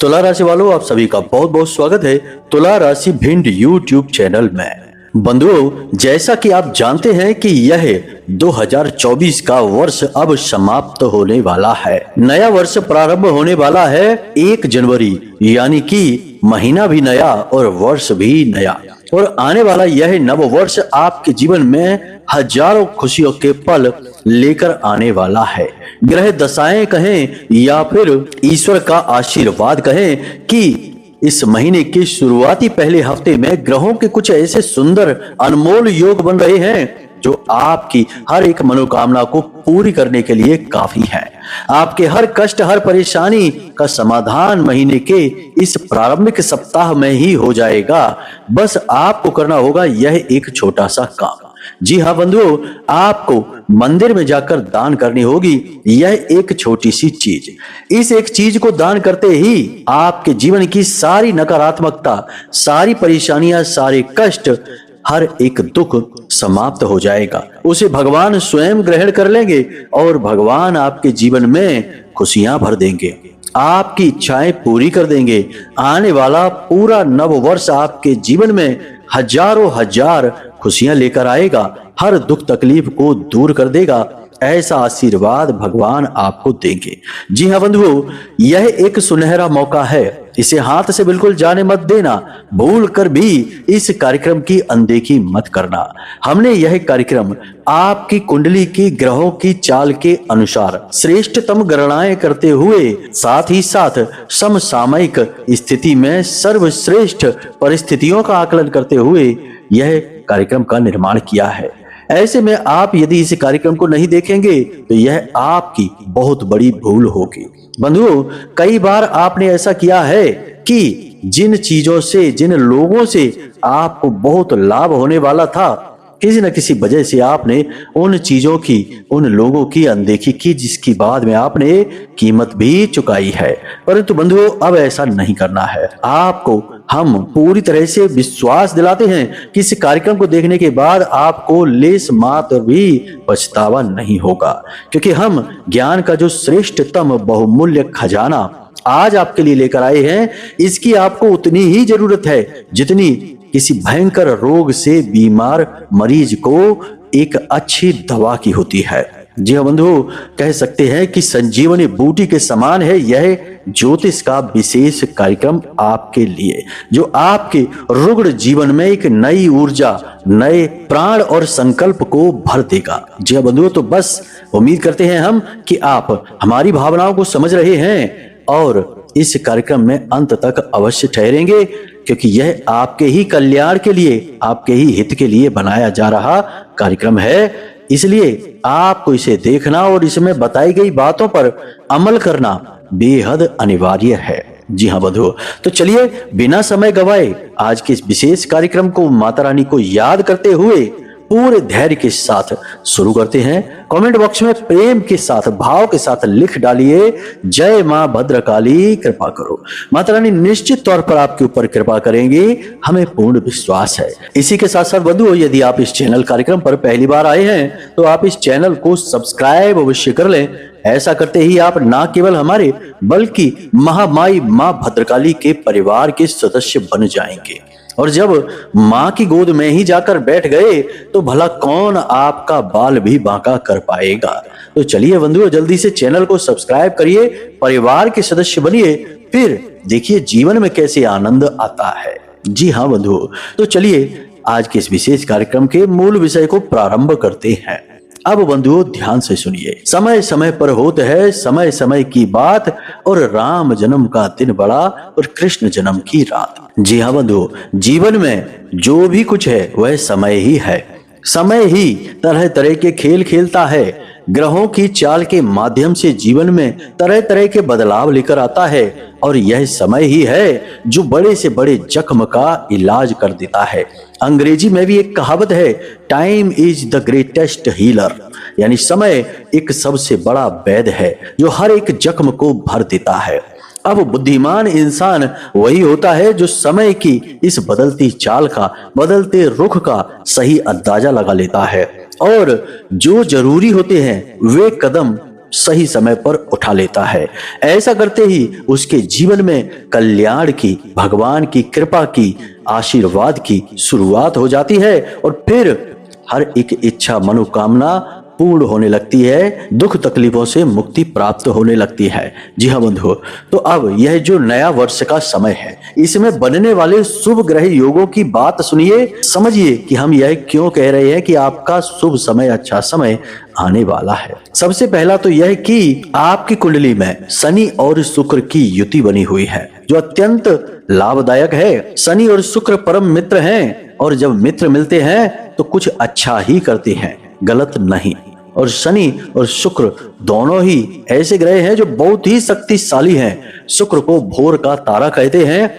तुला राशि वालों, आप सभी का बहुत बहुत स्वागत है तुला राशि भिंड यूट्यूब चैनल में। बंधुओं, जैसा कि आप जानते हैं कि यह 2024 का वर्ष अब समाप्त होने वाला है। नया वर्ष प्रारंभ होने वाला है 1 जनवरी, यानी कि महीना भी नया और वर्ष भी नया। और आने वाला यह नव वर्ष आपके जीवन में हजारों खुशियों के पल लेकर आने वाला है। ग्रह दशाएं कहें या फिर ईश्वर का आशीर्वाद कहें कि इस महीने के शुरुआती पहले हफ्ते में ग्रहों के कुछ ऐसे सुंदर अनमोल योग बन रहे हैं जो आपकी हर एक मनोकामना को पूरी करने के लिए काफी है। आपके हर कष्ट, हर परेशानी का समाधान महीने के इस प्रारंभिक सप्ताह में ही हो जाएगा। बस आपको करना होगा यह एक छोटा सा काम। जी हाँ बंधुओं, आपको मंदिर में जाकर दान करनी होगी यह एक छोटी सी चीज। इस एक चीज को दान करते ही आपके जीवन की सारी नकारात्मकता, सारी परेशानियां, सारे कष्ट, हर एक दुख समाप्त हो जाएगा। उसे भगवान स्वयं ग्रहण कर लेंगे और भगवान आपके जीवन में खुशियां भर देंगे, आपकी इच्छाएं पूरी कर देंगे। आने वाला पूरा नव वर्ष आपके जीवन में हजारों हजार खुशियां लेकर आएगा, हर दुख तकलीफ को दूर कर देगा। ऐसा आशीर्वाद भगवान आपको देंगे। जी हाँ बंधुओं, यह एक सुनहरा मौका है, इसे हाथ से बिल्कुल जाने मत देना। भूल कर भी इस कार्यक्रम की अनदेखी मत करना। हमने यह कार्यक्रम आपकी कुंडली की ग्रहों की चाल के अनुसार श्रेष्ठतम गणनाएं करते हुए साथ ही साथ समसामयिक स्थिति में सर्वश्रेष्ठ परिस्थितियों का आकलन करते हुए यह कार्यक्रम का निर्माण किया है। ऐसे में आप यदि इस कार्यक्रम को नहीं देखेंगे तो यह आपकी बहुत बड़ी भूल होगी। बंधुओं, कई बार आपने ऐसा किया है कि जिन चीजों से, जिन लोगों से आपको बहुत लाभ होने वाला था, किसी न किसी वजह से आपने उन चीजों की, उन लोगों की अनदेखी की, जिसकी बाद में आपने कीमत भी चुकाई है। परंतु बंधुओं, अब ऐसा नहीं करना है। आपको हम पूरी तरह से विश्वास दिलाते हैं कि इस कार्यक्रम को देखने के बाद आपको लेस मात्र भी पछतावा नहीं होगा, क्योंकि हम ज्ञान का जो श्रेष्ठतम बहुमूल्य खजाना आज आपके लिए लेकर आए हैं, इसकी आपको उतनी ही जरूरत है जितनी किसी भयंकर रोग से बीमार मरीज को एक अच्छी दवा की होती है। जी हाँ बंधु, कह सकते हैं कि संजीवनी बूटी के समान है यह ज्योतिष का विशेष कार्यक्रम आपके लिए, जो आपके रुग्ण जीवन में एक नई ऊर्जा, नए प्राण और संकल्प को भर देगा। जी हाँ बंधुओं, तो बस उम्मीद करते हैं हम कि आप हमारी भावनाओं को समझ रहे हैं और इस कार्यक्रम में अंत तक अवश्य ठहरेंगे, क्योंकि यह आपके ही कल्याण के लिए, आपके ही हित के लिए बनाया जा रहा कार्यक्रम है। इसलिए आपको इसे देखना और इसमें बताई गई बातों पर अमल करना बेहद अनिवार्य है। जी हाँ बंधुओं, तो चलिए बिना समय गवाए आज के इस विशेष कार्यक्रम को माता रानी को याद करते हुए पूरे धैर्य के साथ शुरू करते हैं। कमेंट बॉक्स में प्रेम के साथ, भाव के साथ लिख डालिए, जय मां भद्रकाली कृपा करो। माता रानी निश्चित तौर पर आपके ऊपर कृपा करेंगे, हमें पूर्ण विश्वास है। इसी के साथ साथ बंधुओं, यदि आप इस चैनल कार्यक्रम पर पहली बार आए हैं तो आप इस चैनल को सब्सक्राइब अवश्य कर लें। ऐसा करते ही आप न केवल हमारे बल्कि महामाई मां भद्रकाली के परिवार के सदस्य बन जाएंगे। और जब मां की गोद में ही जाकर बैठ गए तो भला कौन आपका बाल भी बांका कर पाएगा। तो चलिए बंधुओं, जल्दी से चैनल को सब्सक्राइब करिए, परिवार के सदस्य बनिए, फिर देखिए जीवन में कैसे आनंद आता है। जी हाँ बंधुओं, तो चलिए आज के इस विशेष कार्यक्रम के मूल विषय को प्रारंभ करते हैं। अब बंधुओं ध्यान से सुनिए। समय समय पर होते है समय समय की बात, और राम जन्म का दिन बड़ा और कृष्ण जन्म की रात। जी हाँ बंधुओं, जीवन में जो भी कुछ है वह समय ही है। समय ही तरह तरह के खेल खेलता है, ग्रहों की चाल के माध्यम से जीवन में तरह तरह के बदलाव लेकर आता है, और यह समय ही है जो बड़े से बड़े जख्म का इलाज कर देता है। अंग्रेजी में भी एक कहावत है, time is the greatest healer, यानी समय एक सबसे बड़ा वैद्य है जो हर एक जख्म को भर देता है। अब बुद्धिमान इंसान वही होता है जो समय की इस बदलती चाल का, बदलते रुख का सही अंदाजा लगा लेता है, और जो जरूरी होते हैं वे कदम सही समय पर उठा लेता है। ऐसा करते ही उसके जीवन में कल्याण की, भगवान की कृपा की, आशीर्वाद की शुरुआत हो जाती है और फिर हर एक इच्छा मनोकामना पूर्ण होने लगती है, दुख तकलीफों से मुक्ति प्राप्त होने लगती है। जी हाँ बंधुओं, तो अब यह जो नया वर्ष का समय है, इसमें बनने वाले शुभ ग्रह योगों की बात सुनिए, समझिए कि हम यह क्यों कह रहे हैं कि आपका शुभ समय, अच्छा समय आने वाला है। सबसे पहला तो यह कि आपकी कुंडली में शनि और शुक्र की युति बनी हुई है, जो अत्यंत लाभदायक है। शनि और शुक्र परम मित्र हैं और जब मित्र मिलते हैं तो कुछ अच्छा ही करते हैं, गलत नहीं। और शनि और शुक्र दोनों ही ऐसे ग्रह हैं जो बहुत ही शक्तिशाली हैं। शुक्र को भोर का तारा कहते हैं।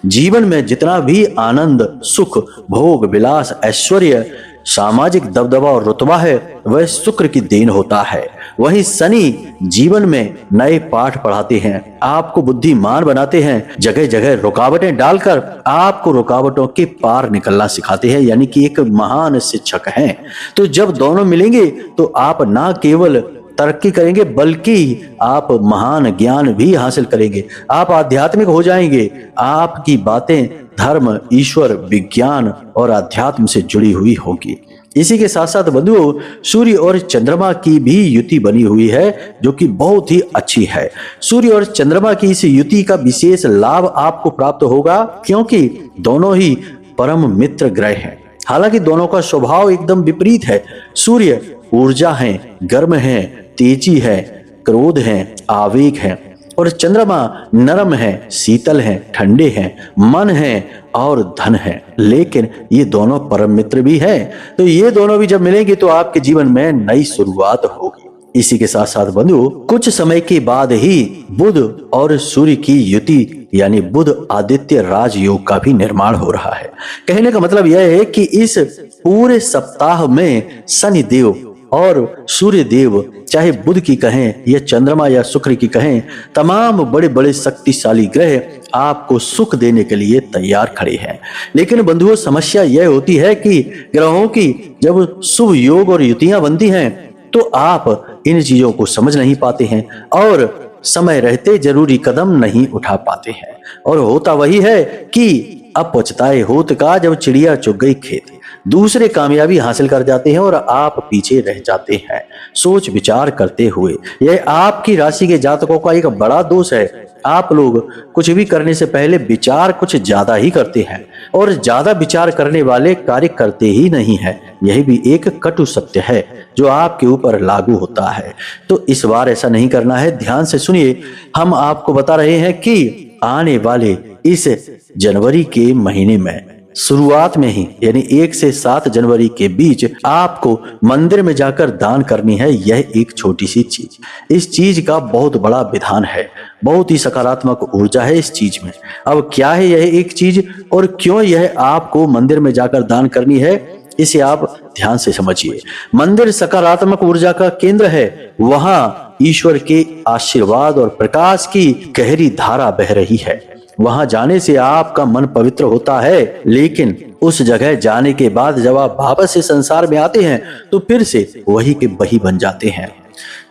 जीवन में जितना भी आनंद, सुख, भोग विलास, ऐश्वर्य, सामाजिक दबदबा और रुतबा है, वह शुक्र की देन होता है। वहीं शनि जीवन में नए पाठ पढ़ाते हैं, आपको बुद्धिमान बनाते हैं, जगह जगह रुकावटें डालकर आपको रुकावटों के पार निकलना सिखाते हैं, यानी कि एक महान शिक्षक हैं। तो जब दोनों मिलेंगे तो आप ना केवल तरक्की करेंगे बल्कि आप महान ज्ञान भी हासिल करेंगे, आप आध्यात्मिक हो जाएंगे। आपकी बातें धर्म, ईश्वर, विज्ञान और अध्यात्म से जुड़ी हुई होगी। इसी के साथ साथ बंधुओं, सूर्य और चंद्रमा की भी युति बनी हुई है, जो कि बहुत ही अच्छी है। सूर्य और चंद्रमा की इस युति का विशेष लाभ आपको प्राप्त होगा, क्योंकि दोनों ही परम मित्र ग्रह हैं। हालांकि दोनों का स्वभाव एकदम विपरीत है। सूर्य ऊर्जा है, गर्म है, तेजी है, क्रोध है, आवेग है, और चंद्रमा नरम है, शीतल है, ठंडे हैं, मन है और धन है। लेकिन ये दोनों परम मित्र भी हैं, तो ये दोनों भी जब मिलेंगे तो आपके जीवन में नई शुरुआत होगी। इसी के साथ साथ बंधु, कुछ समय के बाद ही बुध और सूर्य की युति यानी बुध आदित्य राजयोग का भी निर्माण हो रहा है। कहने का मतलब यह है कि इस पूरे सप्ताह में शनि देव और सूर्य देव, चाहे बुध की कहें या चंद्रमा या शुक्र की कहें, तमाम बड़े बड़े शक्तिशाली ग्रह आपको सुख देने के लिए तैयार खड़े हैं। लेकिन बंधुओं, समस्या यह होती है कि ग्रहों की जब शुभ योग और युतियां बनती हैं तो आप इन चीजों को समझ नहीं पाते हैं और समय रहते जरूरी कदम नहीं उठा पाते हैं। और होता वही है कि अब पछताए होत का, जब चिड़िया चुग गई खेत। दूसरे कामयाबी हासिल कर जाते हैं और आप पीछे रह जाते हैं। सोच विचार करते हुए, यह आपकी राशि के जातकों का एक बड़ा दोष है। आप लोग कुछ भी करने से पहले विचार कुछ ज्यादा ही करते हैं और ज्यादा विचार करने वाले कार्य करते ही नहीं है। यही भी एक कटु सत्य है जो आपके ऊपर लागू होता है। तो इस बार ऐसा नहीं करना है। ध्यान से सुनिए, हम आपको बता रहे हैं कि आने वाले इस जनवरी के महीने में शुरुआत में ही, यानी 1 से 7 जनवरी के बीच आपको मंदिर में जाकर दान करनी है। यह एक छोटी सी चीज, इस चीज का बहुत बड़ा विधान है, बहुत ही सकारात्मक ऊर्जा है इस चीज में। अब क्या है यह एक चीज और क्यों यह आपको मंदिर में जाकर दान करनी है, इसे आप ध्यान से समझिए। मंदिर सकारात्मक ऊर्जा का केंद्र है। वहां ईश्वर के आशीर्वाद और प्रकाश की गहरी धारा बह रही है। वहां जाने से आपका मन पवित्र होता है, लेकिन उस जगह जाने के बाद जब आप वापस से संसार में आते हैं तो फिर से वही के वही बन जाते हैं।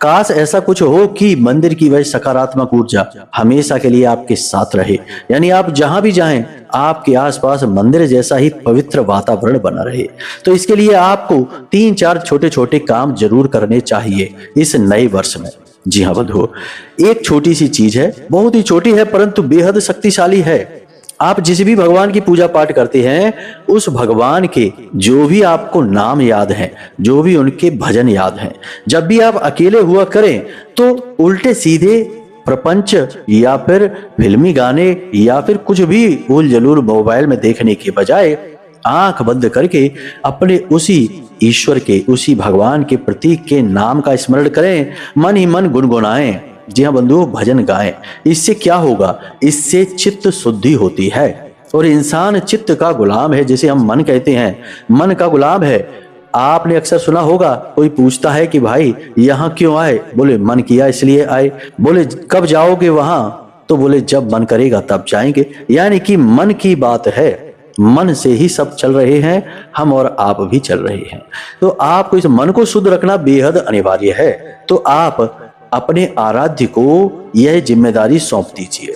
काश ऐसा कुछ हो कि मंदिर की वह सकारात्मक ऊर्जा हमेशा के लिए आपके साथ रहे, यानी आप जहां भी जाएं आपके आसपास मंदिर जैसा ही पवित्र वातावरण बना रहे। तो इसके लिए आपको 3-4 छोटे छोटे काम जरूर करने चाहिए इस नए वर्ष में। जी हाँ बंधुओं, एक छोटी सी चीज है, बहुत ही छोटी है परंतु बेहद शक्तिशाली है। आप जिस भी भगवान की पूजा पाठ करते हैं, उस भगवान के जो भी आपको नाम याद हैं, जो भी उनके भजन याद हैं, जब भी आप अकेले हुआ करें तो उल्टे सीधे प्रपंच या फिर फिल्मी गाने या फिर कुछ भी उल जलूल मोबाइल में देखने के बजाय आंख बंद करके अपने उसी ईश्वर के, उसी भगवान के प्रतीक के नाम का स्मरण करें, मन ही मन गुनगुनाएं। जी हाँ बंधुओं, भजन गाएं। इससे क्या होगा, इससे चित्त शुद्धि होती है और इंसान चित्त का गुलाम है, जिसे हम मन कहते हैं, मन का गुलाम है। आपने अक्सर सुना होगा, कोई पूछता है कि भाई यहाँ क्यों आए, बोले मन किया इसलिए आए। बोले कब जाओगे वहां, तो बोले जब मन करेगा तब जाएंगे। यानी कि मन की बात है, मन से ही सब चल रहे हैं, हम और आप भी चल रहे हैं। तो आपको इस मन को शुद्ध रखना बेहद अनिवार्य है। तो आप अपने आराध्य को यह जिम्मेदारी सौंप दीजिए।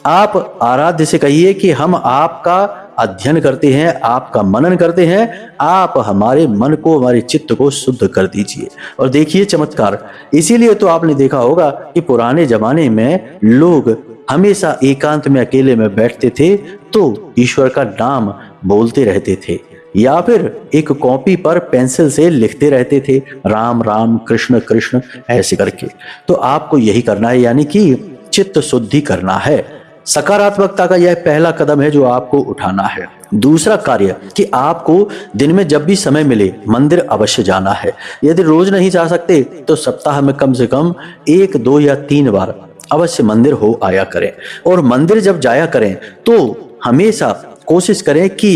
आप आराध्य से कहिए कि हम आपका अध्ययन करते हैं, आपका मनन करते हैं, आप हमारे मन को, हमारे चित्त को शुद्ध कर दीजिए। और देखिए चमत्कार, इसीलिए तो आपने देखा होगा कि पुराने जमाने में लोग हमेशा एकांत में अकेले में बैठते थे तो ईश्वर का नाम बोलते रहते थे, या फिर एक कॉपी पर पेंसिल से लिखते रहते थे, राम राम कृष्ण कृष्ण ऐसे करके। तो आपको यही करना है, यानी कि चित्त शुद्धि करना है। सकारात्मकता का यह पहला कदम है जो आपको उठाना है। दूसरा कार्य कि आपको दिन में जब भी समय मिले मंदिर अवश्य जाना है। यदि रोज नहीं जा सकते तो सप्ताह में कम से कम 1, 2 या 3 बार अवश्य मंदिर हो आया करें। और मंदिर जब जाया करें तो हमेशा कोशिश करें कि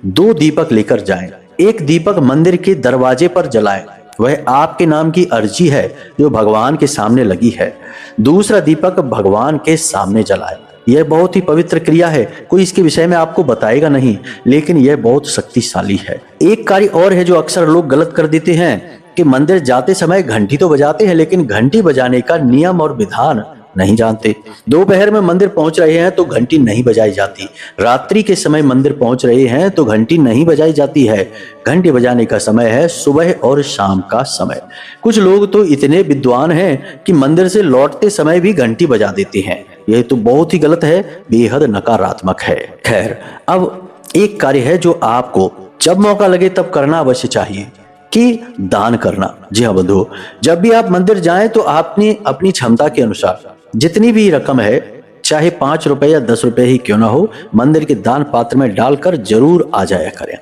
2 दीपक लेकर जाएं। एक दीपक मंदिर के दरवाजे पर जलाएं, वह आपके नाम की अर्जी है जो भगवान के सामने लगी है। दूसरा दीपक भगवान के सामने जलाएं। यह बहुत ही पवित्र क्रिया है, कोई इसके विषय में आपको बताएगा नहीं, लेकिन यह बहुत शक्तिशाली है। एक कार्य और है जो अक्सर लोग गलत कर देते हैं कि मंदिर जाते समय घंटी तो बजाते हैं, लेकिन घंटी बजाने का नियम और विधान नहीं जानते। दोपहर में मंदिर पहुंच रहे हैं तो घंटी नहीं बजाई जाती, रात्रि के समय मंदिर पहुंच रहे हैं तो घंटी नहीं बजाई जाती है। घंटी बजाने का समय है सुबह और शाम का समय। कुछ लोग तो इतने विद्वान हैं कि मंदिर से लौटते समय भी घंटी बजा देते हैं। यह तो बहुत ही गलत है, बेहद नकारात्मक है। खैर, अब एक कार्य है जो आपको जब मौका लगे तब करना अवश्य चाहिए कि दान करना। जी हाँ बंधुओं, जब भी आप मंदिर जाएं तो आपने अपनी क्षमता के अनुसार जितनी भी रकम है, चाहे 5 रुपए या 10 रुपए ही क्यों ना हो, मंदिर के दान पात्र में डालकर जरूर आ जाया करें।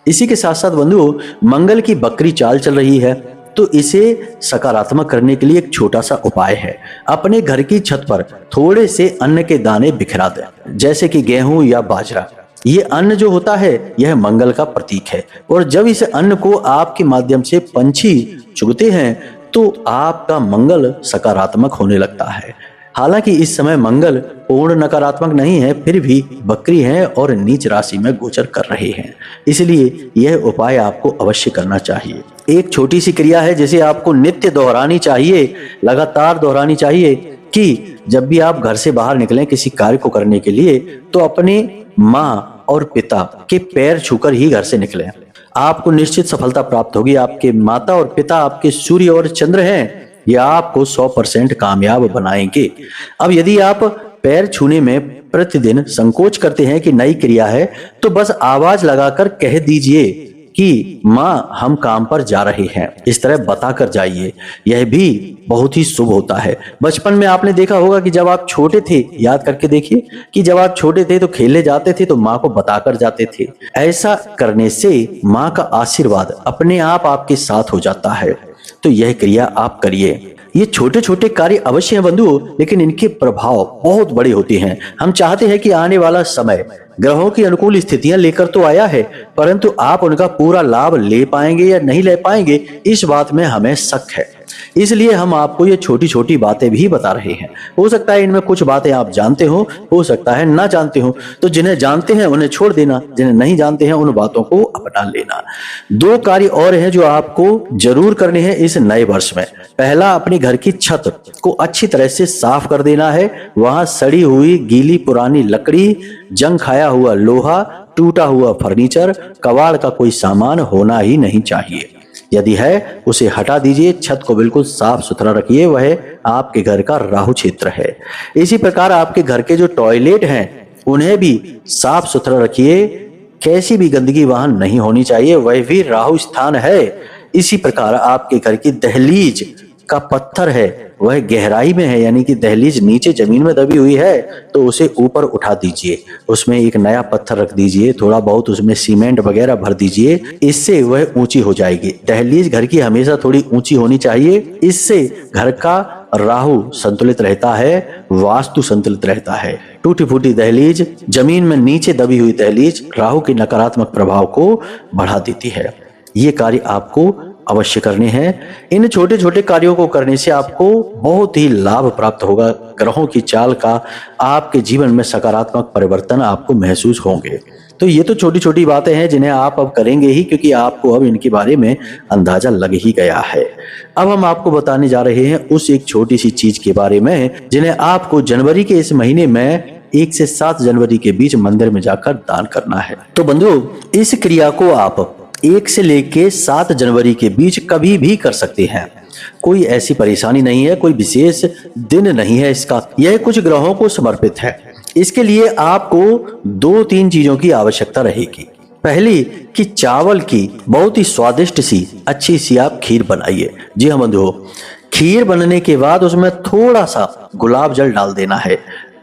इसी के साथ साथ बंधुओं, मंगल की बकरी चाल चल रही है तो इसे सकारात्मक करने के लिए एक छोटा सा उपाय है। अपने घर की छत पर थोड़े से अन्न के दाने बिखरा दें, जैसे कि गेहूं या बाजरा। ये अन्न जो होता है यह मंगल का प्रतीक है, और जब इस अन्न को आपके माध्यम से पंछी चुगते हैं तो आपका मंगल सकारात्मक होने लगता है। हालांकि इस समय मंगल पूर्ण नकारात्मक नहीं है, फिर भी बकरी है और नीच राशि में गोचर कर रहे हैं, इसलिए यह उपाय आपको अवश्य करना चाहिए। एक छोटी सी क्रिया है जिसे आपको नित्य दोहरानी चाहिए, लगातार दोहरानी चाहिए कि जब भी आप घर से बाहर निकलें किसी कार्य को करने के लिए तो अपने माँ और पिता के पैर छूकर ही घर से निकलें। आपको निश्चित सफलता प्राप्त होगी। आपके माता और पिता आपके सूर्य और चंद्र हैं, यह आपको 100% कामयाब बनाएंगे। अब यदि आप पैर छूने में प्रतिदिन संकोच करते हैं कि नई क्रिया है, तो बस आवाज लगाकर कह दीजिए कि माँ हम काम पर जा रहे हैं, इस तरह बताकर जाइए। यह भी बहुत ही शुभ होता है। बचपन में आपने देखा होगा कि जब आप छोटे थे, याद करके देखिए कि जब आप छोटे थे तो खेलने जाते थे तो माँ को बताकर जाते थे। ऐसा करने से माँ का आशीर्वाद अपने आप आपके साथ हो जाता है। तो यह क्रिया आप करिए। ये छोटे छोटे कार्य अवश्य हैं बंधुओं, लेकिन इनके प्रभाव बहुत बड़े होते हैं। हम चाहते हैं कि आने वाला समय ग्रहों की अनुकूल स्थितियां लेकर तो आया है, परंतु आप उनका पूरा लाभ ले पाएंगे या नहीं ले पाएंगे, इस बात में हमें शक है। इसलिए हम आपको ये छोटी छोटी बातें भी बता रहे हैं। हो सकता है इनमें कुछ बातें आप जानते हो सकता है ना जानते हो। तो जिन्हें जानते हैं उन्हें छोड़ देना, जिन्हें नहीं जानते हैं उन बातों को अपना लेना। 2 कार्य और हैं जो आपको जरूर करने हैं इस नए वर्ष में। पहला, अपने घर की छत को अच्छी तरह से साफ कर देना है। वहां सड़ी हुई गीली पुरानी लकड़ी, जंग खाया हुआ लोहा, टूटा हुआ फर्नीचर, कबाड़ का कोई सामान होना ही नहीं चाहिए। यदि है उसे हटा दीजिए। छत को बिल्कुल साफ सुथरा रखिए, वह आपके घर का राहु क्षेत्र है। इसी प्रकार आपके घर के जो टॉयलेट हैं उन्हें भी साफ सुथरा रखिए। कैसी भी गंदगी वहां नहीं होनी चाहिए, वह भी राहु स्थान है। इसी प्रकार आपके घर की दहलीज का पत्थर है वह गहराई में है, यानी कि दहलीज नीचे जमीन में दबी हुई है, तो उसे ऊपर उठा दीजिए। उसमें एक नया पत्थर रख दीजिए, थोड़ा बहुत उसमें सीमेंट वगैरह भर दीजिए, इससे वह ऊंची हो जाएगी। दहलीज घर की हमेशा थोड़ी ऊंची होनी चाहिए, इससे घर का राहु संतुलित रहता है, वास्तु संतुलित रहता है। टूटी फूटी दहलीज, जमीन में नीचे दबी हुई दहलीज राहु के नकारात्मक प्रभाव को बढ़ा देती है। ये कार्य आपको अवश्य करने हैं। इन छोटे छोटे कार्यों को करने से आपको बहुत ही लाभ प्राप्त होगा। ग्रहों की चाल का आपके जीवन में सकारात्मक परिवर्तन आपको महसूस होंगे। तो ये तो छोटी छोटी बातें हैं जिन्हें आप अब करेंगे ही, क्योंकि आपको अब इनके बारे में अंदाजा लग ही गया है। अब हम आपको बताने जा रहे हैं उस एक छोटी सी चीज के बारे में जिन्हें आपको जनवरी के इस महीने में 1 से 7 जनवरी के बीच मंदिर में जाकर दान करना है। तो बंधुओं, इस क्रिया को आप 1 से लेके 7 जनवरी के बीच कभी भी कर सकते हैं। कोई ऐसी परेशानी नहीं है, कोई विशेष दिन नहीं है इसका। यह कुछ ग्रहों को समर्पित है। इसके लिए आपको 2-3 चीजों की आवश्यकता रहेगी। पहली कि चावल की बहुत ही स्वादिष्ट सी अच्छी सी आप खीर बनाइए। जी हाँ बंधुओं, खीर बनने के बाद उसमें थोड़ा सा गुलाब जल डाल देना है।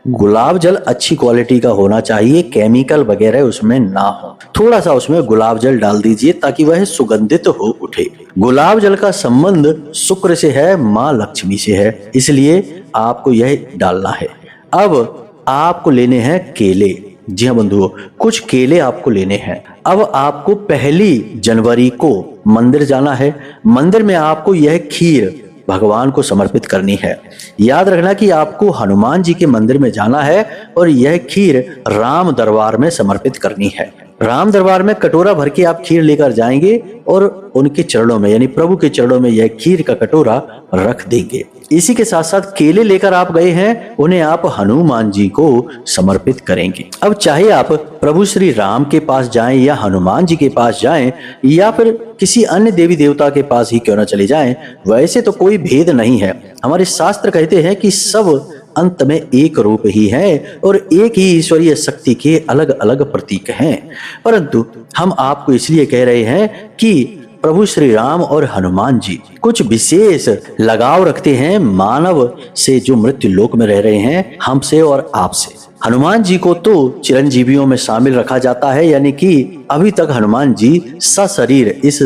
गुलाब जल अच्छी क्वालिटी का होना चाहिए, केमिकल वगैरह उसमें ना हो। थोड़ा सा उसमें गुलाब जल डाल दीजिए ताकि वह सुगंधित हो उठे। गुलाब जल का संबंध शुक्र से है, माँ लक्ष्मी से है, इसलिए आपको यह डालना है। अब आपको लेने हैं केले। जी हाँ बंधुओं, कुछ केले आपको लेने हैं। अब आपको 1 जनवरी को मंदिर जाना है। मंदिर में आपको यह खीर भगवान को समर्पित करनी है। याद रखना कि आपको हनुमान जी के मंदिर में जाना है और यह खीर राम दरबार में समर्पित करनी है। राम दरबार में कटोरा भर के आप खीर लेकर जाएंगे और उनके चरणों में यानी प्रभु के चरणों में यह खीर का कटोरा रख देंगे। इसी के साथ साथ केले लेकर आप गए हैं, उन्हें आप हनुमान जी को समर्पित करेंगे। अब चाहे आप प्रभु श्री राम के पास जाएं या हनुमान जी के पास जाएं या फिर किसी अन्य देवी देवता के पास ही क्यों न चले जाएं, वैसे तो कोई भेद नहीं है। हमारे शास्त्र कहते हैं कि सब अंत में एक रूप ही है और एक ही ईश्वरीय शक्ति के अलग अलग प्रतीक हैं। परंतु हम आपको इसलिए कह रहे हैं कि प्रभु श्री राम और हनुमान जी कुछ विशेष लगाव रखते हैं मानव से जो मृत्यु लोक में रह रहे हैं, हमसे और आपसे। हनुमान जी को तो चिरंजीवियों में शामिल रखा जाता है, यानी कि अभी तक हनुमान जी सशरीर इस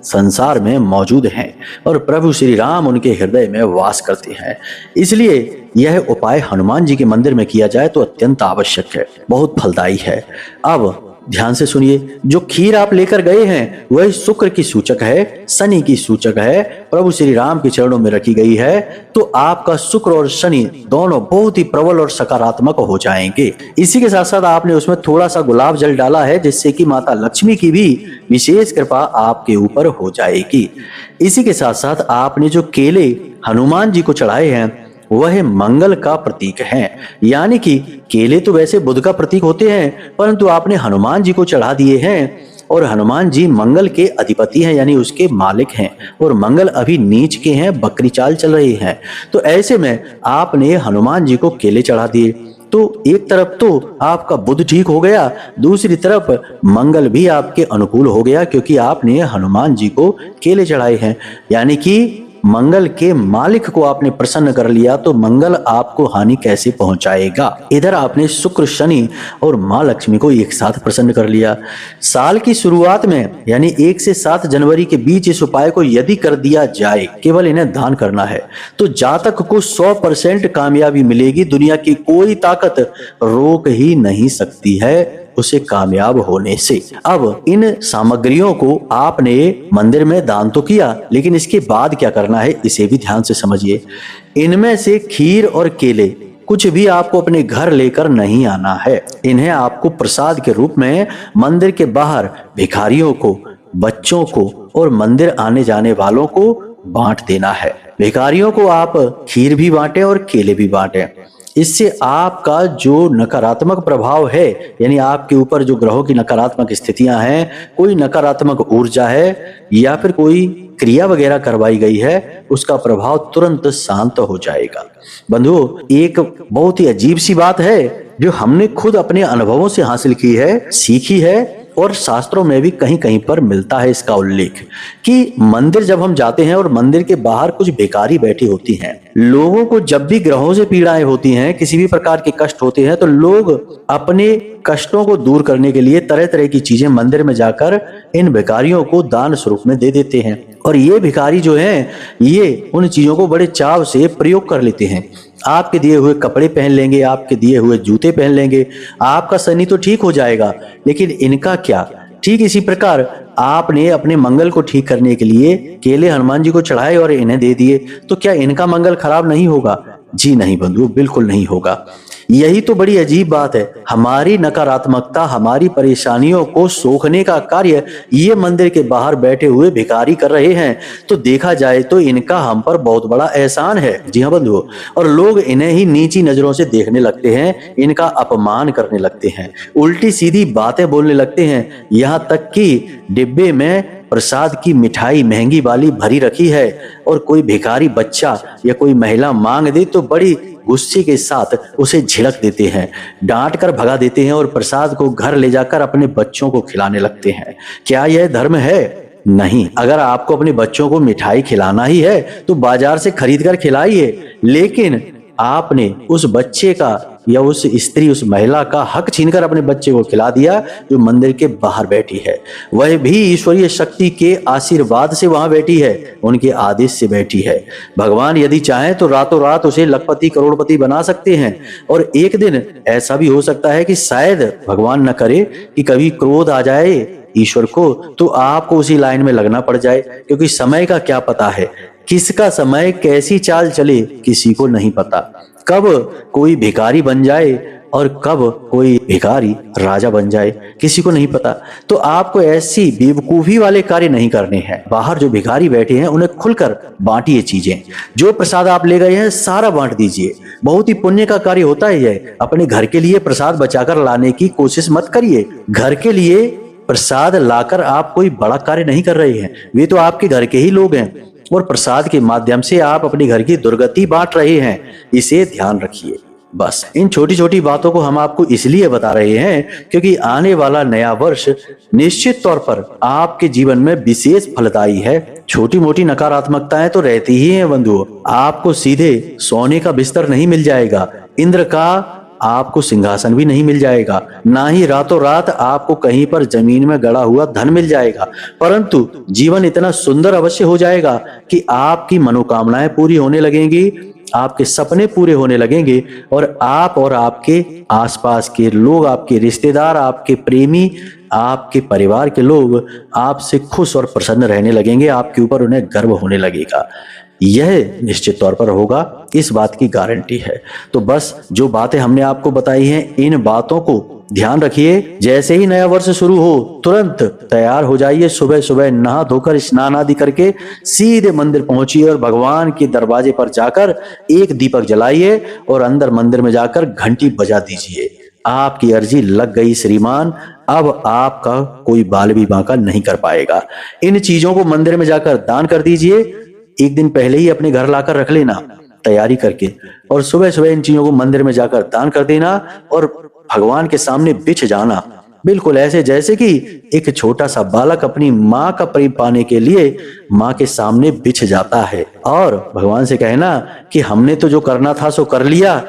संसार में मौजूद हैं और प्रभु श्री राम उनके हृदय में वास करते हैं। इसलिए यह उपाय हनुमान जी के मंदिर में किया जाए तो अत्यंत आवश्यक है, बहुत फलदायी है। अब ध्यान से सुनिए, जो खीर आप लेकर गए हैं वह शुक्र की सूचक है, शनि की सूचक है, प्रभु श्री राम के चरणों में रखी गई है। तो आपका शुक्र और शनि दोनों बहुत ही प्रबल और सकारात्मक हो जाएंगे। इसी के साथ साथ आपने उसमें थोड़ा सा गुलाब जल डाला है जिससे कि माता लक्ष्मी की भी विशेष कृपा आपके ऊपर हो जाएगी। इसी के साथ साथ आपने जो केले हनुमान जी को चढ़ाए हैं वह मंगल का प्रतीक है, यानी कि केले तो वैसे बुध का प्रतीक होते हैं, परंतु आपने हनुमान जी को चढ़ा दिए हैं और हनुमान जी मंगल के अधिपति हैं, यानी उसके मालिक हैं और मंगल अभी नीच के हैं, बकरी चाल चल रही है। तो ऐसे में आपने हनुमान जी को केले चढ़ा दिए तो एक तरफ तो आपका बुध ठीक हो गया, दूसरी तरफ मंगल भी आपके अनुकूल हो गया क्योंकि आपने हनुमान जी को केले चढ़ाए हैं। यानी कि मंगल के मालिक को आपने प्रसन्न कर लिया तो मंगल आपको हानि कैसे पहुंचाएगा। इधर आपने शुक्र शनि और मां लक्ष्मी को एक साथ प्रसन्न कर लिया। साल की शुरुआत में यानी 1 से 7 जनवरी के बीच इस उपाय को यदि कर दिया जाए, केवल इन्हें दान करना है, तो जातक को 100% कामयाबी मिलेगी। दुनिया की कोई ताकत रोक ही नहीं सकती है उसे कामयाब होने से। अब इन सामग्रियों को आपने मंदिर में दान तो किया, लेकिन इसके बाद क्या करना है इसे भी ध्यान से समझिए। इनमें से खीर और केले कुछ भी आपको अपने घर लेकर नहीं आना है। इन्हें आपको प्रसाद के रूप में मंदिर के बाहर भिखारियों को, बच्चों को और मंदिर आने जाने वालों को बांट देना है। भिखारियों को आप खीर भी बांटें और केले भी बांटें। इससे आपका जो नकारात्मक प्रभाव है, यानी आपके ऊपर जो ग्रहों की नकारात्मक स्थितियां हैं, कोई नकारात्मक ऊर्जा है या फिर कोई क्रिया वगैरह करवाई गई है, उसका प्रभाव तुरंत शांत हो जाएगा। बंधुओं, एक बहुत ही अजीब सी बात है जो हमने खुद अपने अनुभवों से हासिल की है, सीखी है और शास्त्रों में भी कहीं कहीं पर मिलता है इसका उल्लेख कि मंदिर जब हम जाते हैं और मंदिर के बाहर कुछ भिखारी बैठी होती हैं। लोगों को जब भी ग्रहों से पीड़ाएं होती हैं, किसी भी प्रकार के कष्ट होते हैं, तो लोग अपने कष्टों को दूर करने के लिए तरह तरह की चीजें मंदिर में जाकर इन भिखारियों को दान स्वरूप में दे देते हैं। और ये भिखारी जो हैं, ये उन चीजों को बड़े चाव से प्रयोग कर लेते हैं। आपके दिए हुए कपड़े पहन लेंगे, आपके दिए हुए जूते पहन लेंगे, आपका शनि तो ठीक हो जाएगा, लेकिन इनका क्या। ठीक इसी प्रकार आपने अपने मंगल को ठीक करने के लिए केले हनुमान जी को चढ़ाए और इन्हें दे दिए, तो क्या इनका मंगल खराब नहीं होगा? जी नहीं बंधुओं, बिल्कुल नहीं होगा। यही तो बड़ी अजीब बात है। हमारी नकारात्मकता, हमारी परेशानियों को सोखने का कार्य ये मंदिर के बाहर बैठे हुए भिखारी कर रहे हैं। तो देखा जाए तो इनका हम पर बहुत बड़ा एहसान है। जी हाँ बंधुओं, और लोग इन्हें ही नीची नजरों से देखने लगते हैं, इनका अपमान करने लगते हैं, उल्टी सीधी बातें बोलने लगते हैं। यहाँ तक कि डिब्बे में प्रसाद की मिठाई महंगी वाली भरी रखी है और कोई भिखारी बच्चा या कोई महिला मांग दे तो बड़ी गुस्से के साथ उसे झिड़क देते हैं, डांट कर भगा देते हैं और प्रसाद को घर ले जाकर अपने बच्चों को खिलाने लगते हैं। क्या यह धर्म है? नहीं। अगर आपको अपने बच्चों को मिठाई खिलाना ही है तो बाजार से खरीद कर खिलाइए, लेकिन आपने उस बच्चे का या उस स्त्री, उस महिला का हक छीनकर अपने बच्चे को खिला दिया जो मंदिर के बाहर बैठी है। वह भी ईश्वरीय शक्ति के आशीर्वाद से वहां बैठी है, उनके आदेश से बैठी है। भगवान यदि चाहें तो रातों रात उसे लखपति करोड़पति बना सकते हैं, और एक दिन ऐसा भी हो सकता है कि शायद भगवान न करे कि कभी क्रोध आ जाए ईश्वर को, तो आपको उसी लाइन में लगना पड़ जाए, क्योंकि समय का क्या पता है, किसका समय कैसी चाल चले किसी को नहीं पता। कब कोई भिखारी बन जाए और कब कोई भिखारी राजा बन जाए किसी को नहीं पता। तो आपको ऐसी बेवकूफी वाले कार्य नहीं करने हैं। बाहर जो भिखारी बैठे हैं उन्हें खुलकर बांटिए चीजें, जो प्रसाद आप ले गए हैं सारा बांट दीजिए। बहुत ही पुण्य का कार्य होता है यह। अपने घर के लिए प्रसाद बचाकर लाने की कोशिश मत करिए। घर के लिए प्रसाद लाकर आप कोई बड़ा कार्य नहीं कर रहे हैं, वे तो आपके घर के ही लोग हैं, और प्रसाद के माध्यम से आप अपने घर की दुर्गति बांट रहे हैं। इसे ध्यान रखिए। बस इन छोटी छोटी बातों को हम आपको इसलिए बता रहे हैं क्योंकि आने वाला नया वर्ष निश्चित तौर पर आपके जीवन में विशेष फलदायी है। छोटी मोटी नकारात्मकताएं तो रहती ही हैं बंधुओं। आपको सीधे सोने का बिस्तर नहीं मिल जाएगा, इंद्र का आपको सिंहासन भी नहीं मिल जाएगा, ना ही रातों रात आपको कहीं पर जमीन में गड़ा हुआ धन मिल जाएगा, परंतु जीवन इतना सुंदर अवश्य हो जाएगा कि आपकी मनोकामनाएं पूरी होने लगेंगी, आपके सपने पूरे होने लगेंगे, और आप और आपके आसपास के लोग, आपके रिश्तेदार, आपके प्रेमी, आपके परिवार के लोग आपसे खुश और प्रसन्न रहने लगेंगे। आपके ऊपर उन्हें गर्व होने लगेगा। यह निश्चित तौर पर होगा, इस बात की गारंटी है। तो बस जो बातें हमने आपको बताई हैं, इन बातों को ध्यान रखिए। जैसे ही नया वर्ष शुरू हो तुरंत तैयार हो जाइए, सुबह सुबह नहा धोकर स्नान आदि करके सीधे मंदिर पहुंचिए और भगवान के दरवाजे पर जाकर एक दीपक जलाइए और अंदर मंदिर में जाकर घंटी बजा दीजिए। आपकी अर्जी लग गई श्रीमान, अब आपका कोई बाल भी बांका नहीं कर पाएगा। इन चीजों को मंदिर में जाकर दान कर दीजिए। एक दिन पहले ही अपने घर लाकर रख लेना तैयारी करके, और सुबह सुबह इन चीजों को मंदिर में जाकर दान कर देना और भगवान के सामने बिछ जाना, बिल्कुल ऐसे जैसे कि एक छोटा सा बालक अपनी माँ का प्रेम पाने के लिए माँ के सामने बिछ जाता है और भगवान से कहना कि हमने तो जो करना था सो कर लिया,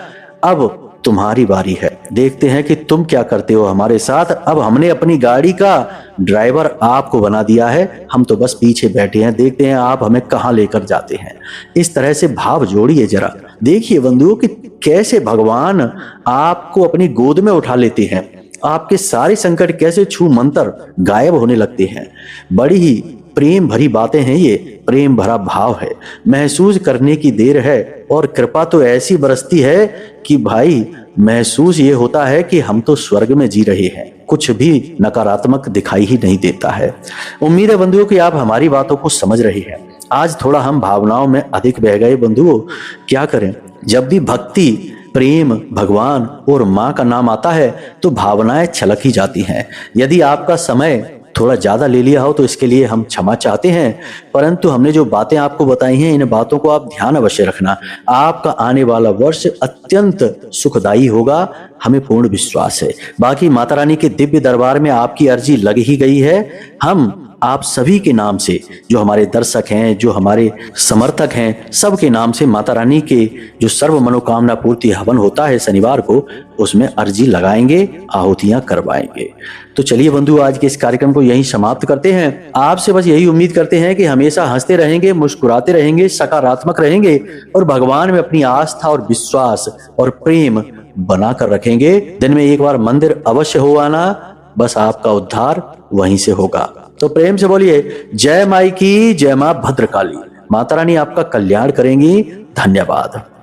अब तुम्हारी बारी है, देखते हैं कि तुम क्या करते हो हमारे साथ। अब हमने अपनी गाड़ी का ड्राइवर आपको बना दिया है, हम तो बस पीछे बैठे हैं, देखते हैं आप हमें कहां लेकर जाते हैं। इस तरह से भाव जोड़िए जरा। देखिए बंधुओं कि कैसे भगवान आपको अपनी गोद में उठा लेते हैं, आपके सारे संकट कैसे छू मंतर गायब होने लगते हैं। बड़ी ही प्रेम भरी बातें हैं ये, प्रेम भरा भाव है, महसूस करने की देर है, और कृपा तो ऐसी बरसती है कि भाई महसूस ये होता है कि हम तो स्वर्ग में जी रहे हैं, कुछ भी नकारात्मक दिखाई ही नहीं देता है। उम्मीद है बंधुओं कि आप हमारी बातों को समझ रहे हैं। आज थोड़ा हम भावनाओं में अधिक बह गए बंधुओं, क्या करें, जब भी भक्ति, प्रेम, भगवान और माँ का नाम आता है तो भावनाएं छलक ही जाती हैं। यदि आपका समय थोड़ा ज्यादा ले लिया हो तो इसके लिए हम क्षमा चाहते हैं, परंतु हमने जो बातें आपको बताई हैं इन बातों को आप ध्यान अवश्य रखना। आपका आने वाला वर्ष अत्यंत सुखदायी होगा, हमें पूर्ण विश्वास है। बाकी माता रानी के दिव्य दरबार में आपकी अर्जी लग ही गई है। हम आप सभी के नाम से, जो हमारे दर्शक हैं, जो हमारे समर्थक हैं, सबके नाम से माता रानी के जो सर्व मनोकामना पूर्ति हवन होता है शनिवार को, उसमें अर्जी लगाएंगे, आहुतियां करवाएंगे। तो चलिए बंधु, आज के इस कार्यक्रम को यहीं समाप्त करते हैं। आपसे बस यही उम्मीद करते हैं कि हमेशा हंसते रहेंगे, मुस्कुराते रहेंगे, सकारात्मक रहेंगे और भगवान में अपनी आस्था और विश्वास और प्रेम बनाकर रखेंगे। दिन में एक बार मंदिर अवश्य हो आना, बस आपका उद्धार वहीं से होगा। तो प्रेम से बोलिए जय माई की, जय मां भद्रकाली। माता रानी आपका कल्याण करेंगी। धन्यवाद।